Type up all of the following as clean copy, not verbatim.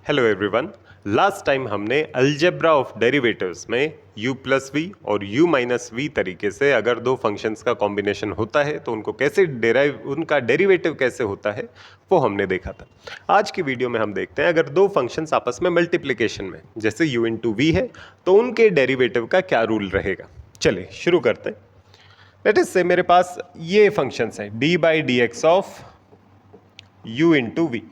Hello everyone. Last time हमने algebra of derivatives में u plus we और u minus we तरीके से अगर दो फंक्शंस का कॉम्बिनेशन होता है तो उनको कैसे उनका डेरिवेटिव कैसे होता है वो हमने देखा था। आज की वीडियो में हम देखते हैं अगर दो फंक्शंस आपस में मल्टीप्लिकेशन में जैसे u इंटू वी है तो उनके डेरिवेटिव का क्या रूल रहेगा। चलिए शुरू करते हैं। लेट अस से मेरे पास ये फंक्शंस हैं d by d x of u into v.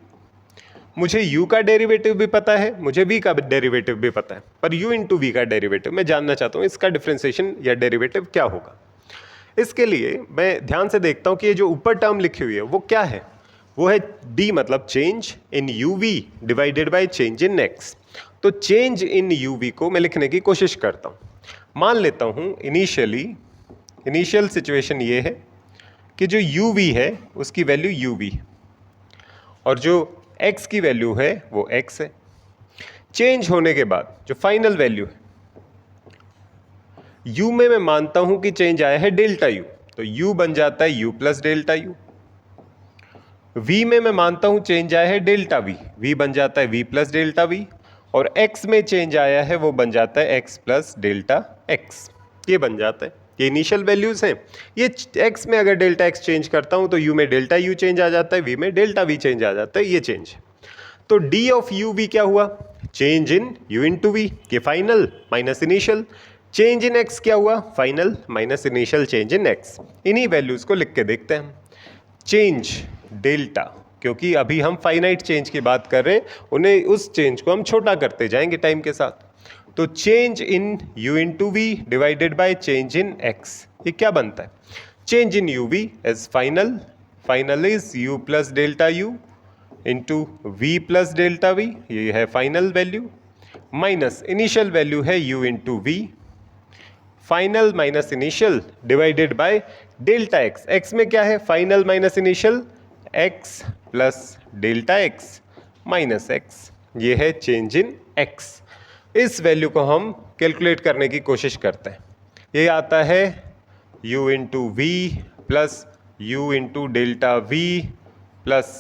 मुझे u का डेरिवेटिव भी पता है, मुझे v का डेरिवेटिव भी पता है, पर u इंटू वी का डेरिवेटिव मैं जानना चाहता हूँ इसका डिफरेंशिएशन या डेरिवेटिव क्या होगा। इसके लिए मैं ध्यान से देखता हूँ कि ये जो ऊपर टर्म लिखी हुई है वो क्या है। वो है d मतलब change in u v divided by change in x। तो चेंज इन यू वी को मैं लिखने की कोशिश करता हूँ। मान लेता हूँ इनिशियल सिचुएशन ये है कि जो यू वी है उसकी वैल्यू यू वी और जो x की वैल्यू है वो x है। चेंज होने के बाद जो फाइनल वैल्यू है u में मैं मानता हूं कि चेंज आया है डेल्टा u, तो u बन जाता है u plus delta u। v में मैं मानता हूं चेंज आया है डेल्टा v बन जाता है v प्लस डेल्टा v। और x में चेंज आया है वो बन जाता है x प्लस डेल्टा x। ये बन जाता है, ये इनिशियल वैल्यूज हैं। ये x में अगर डेल्टा x चेंज करता हूं तो u में डेल्टा u चेंज आ जाता है, v में डेल्टा v चेंज आ जाता है। ये चेंज तो d ऑफ u v क्या हुआ, change in u into V के final minus initial. Change in x क्या हुआ, final minus initial change in x। इन्हीं वैल्यूज को लिख के देखते हैं हम। चेंज डेल्टा, क्योंकि अभी हम फाइनाइट चेंज की बात कर रहे हैं, उन्हें उस चेंज को हम छोटा करते जाएंगे टाइम के साथ। तो change in u into v divided by change in x, ये क्या बनता है। Change in u v as final is u plus delta u into v plus delta v, ये है final value, minus initial value है u into v, final minus initial divided by delta x। x में क्या है, final minus initial x plus delta x minus x, ये है change in x। इस value को हम कैलकुलेट करने की कोशिश करते हैं। ये आता है u into v plus u into delta v plus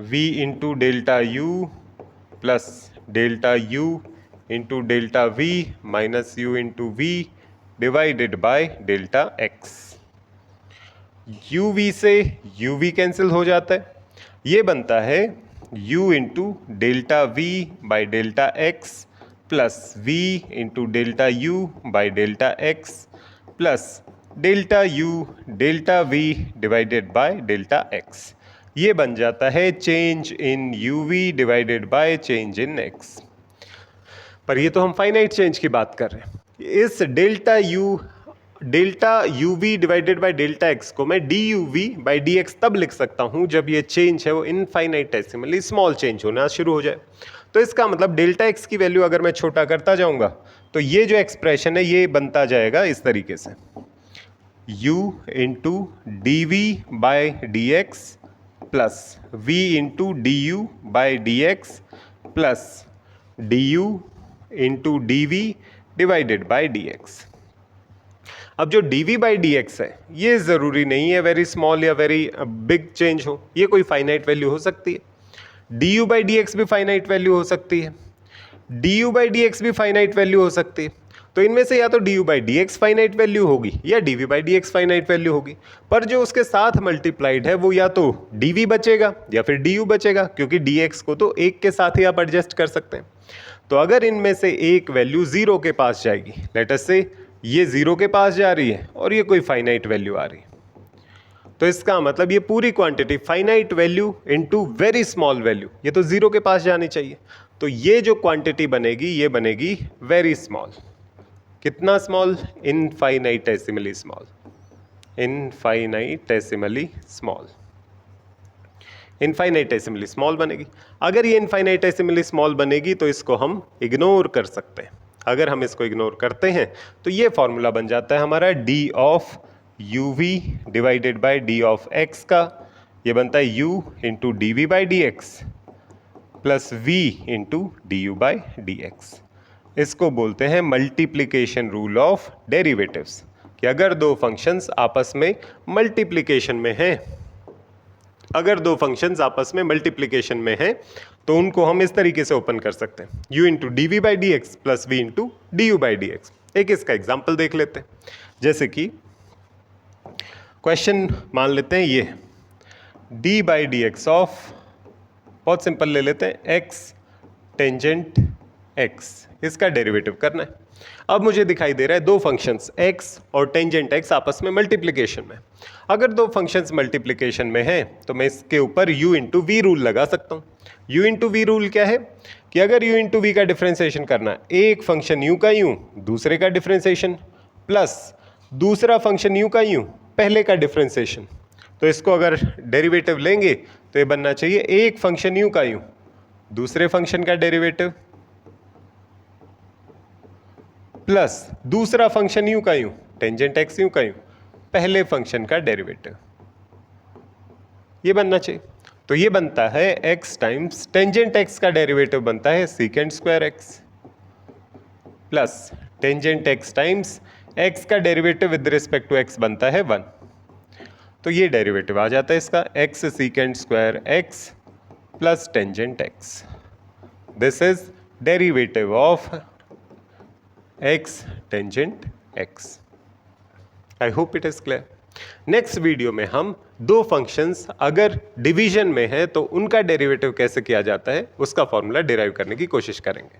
v into delta u plus delta u into delta v minus u into v divided by delta x। uv से uv कैंसिल हो जाता है, ये बनता है u into delta v by delta x plus v into delta u by delta x plus delta u delta v divided by delta x। ये बन जाता है change in u v divided by change in x। पर ये तो हम finite change की बात कर रहे हैं। इस delta u v divided by delta x को मैं d u v by d x तब लिख सकता हूँ जब ये चेंज है वो इनफाइनाइटेसिमली स्मॉल चेंज होना शुरू हो जाए। तो इसका मतलब डेल्टा x की वैल्यू अगर मैं छोटा करता जाऊँगा तो ये जो एक्सप्रेशन है ये बनता जाएगा इस तरीके से, u into d v by d x plus v into d u by d x plus d u into d v divided by d x. अब जो d v by d x है ये ज़रूरी नहीं है वेरी स्मॉल या very big change हो, ये कोई फाइनाइट वैल्यू हो सकती है। D u by d x भी फाइनाइट वैल्यू हो सकती है, d u by d x भी फाइनाइट वैल्यू हो सकती है। तो इनमें से या तो d u by d x finite value होगी या d v by d x finite value होगी, पर जो उसके साथ मल्टीप्लाइड है वो या तो डी वी बचेगा या फिर डी यू बचेगा, क्योंकि डी एक्स को तो एक के साथ ही आप एडजस्ट कर सकते हैं। तो अगर इनमें से एक वैल्यू जीरो के पास जाएगी, लेट अस से ये जीरो के पास जा रही है और ये कोई फाइनाइट वैल्यू आ रही है, तो इसका मतलब ये पूरी quantity finite value into very small value, ये तो जीरो के पास जानी चाहिए। तो ये जो क्वांटिटी बनेगी ये बनेगी वेरी स्मॉल। कितना स्मॉल, इनफाइनाइटेसिमली स्मॉल, इनफाइनाइटेसिमली स्मॉल, इनफाइनाइटेसिमली स्मॉल बनेगी। अगर ये इनफाइनाइटेसिमली स्मॉल बनेगी तो इसको हम इग्नोर कर सकते हैं। अगर हम इसको इग्नोर करते हैं तो ये फॉर्मूला बन जाता है हमारा d of u v divided by d of x का, ये बनता है u into d v by d x plus v into d u by d x. इसको बोलते हैं मल्टीप्लिकेशन रूल ऑफ डेरिवेटिव्स, कि अगर दो फंक्शंस आपस में मल्टीप्लिकेशन में हैं अगर दो फंक्शंस आपस में मल्टीप्लिकेशन में हैं तो उनको हम इस तरीके से ओपन कर सकते हैं, u into d v by d x plus v into d u by d x. एक इसका एग्जाम्पल देख लेते हैं, जैसे कि क्वेश्चन मान लेते हैं ये d by d x of, बहुत सिंपल ले लेते हैं, x टेंजेंट x, इसका डेरिवेटिव करना है। अब मुझे दिखाई दे रहा है दो फंक्शंस x और टेंजेंट x आपस में मल्टीप्लिकेशन में। अगर दो फंक्शंस मल्टीप्लिकेशन में हैं तो मैं इसके ऊपर u इंटू वी रूल लगा सकता हूँ। u इंटू वी रूल क्या है कि अगर u इंटू वी का डिफ्रेंसिएशन करना है, एक फंक्शन u का u दूसरे का डिफ्रेंसिएशन प्लस दूसरा फंक्शन u का u पहले का डिफ्रेंसिएशन, तो इसको अगर डेरिवेटिव लेंगे तो ये बनना चाहिए एक फंक्शन u का u दूसरे फंक्शन का डेरिवेटिव प्लस दूसरा फंक्शन u का u टेंजेंट x u का u पहले फंक्शन का डेरिवेटिव, ये बनना चाहिए। तो ये बनता है x टाइम्स टेंजेंट x का डेरिवेटिव बनता है secant square x plus tangent x times x का derivative with respect to x बनता है 1। तो ये डेरिवेटिव आ जाता है इसका x सीकेंड square x plus tangent x। This is derivative of x tangent x। I hope it is clear. Next video में हम दो फंक्शंस अगर डिवीजन में है तो उनका डेरिवेटिव कैसे किया जाता है उसका फॉर्मूला डिराइव करने की कोशिश करेंगे।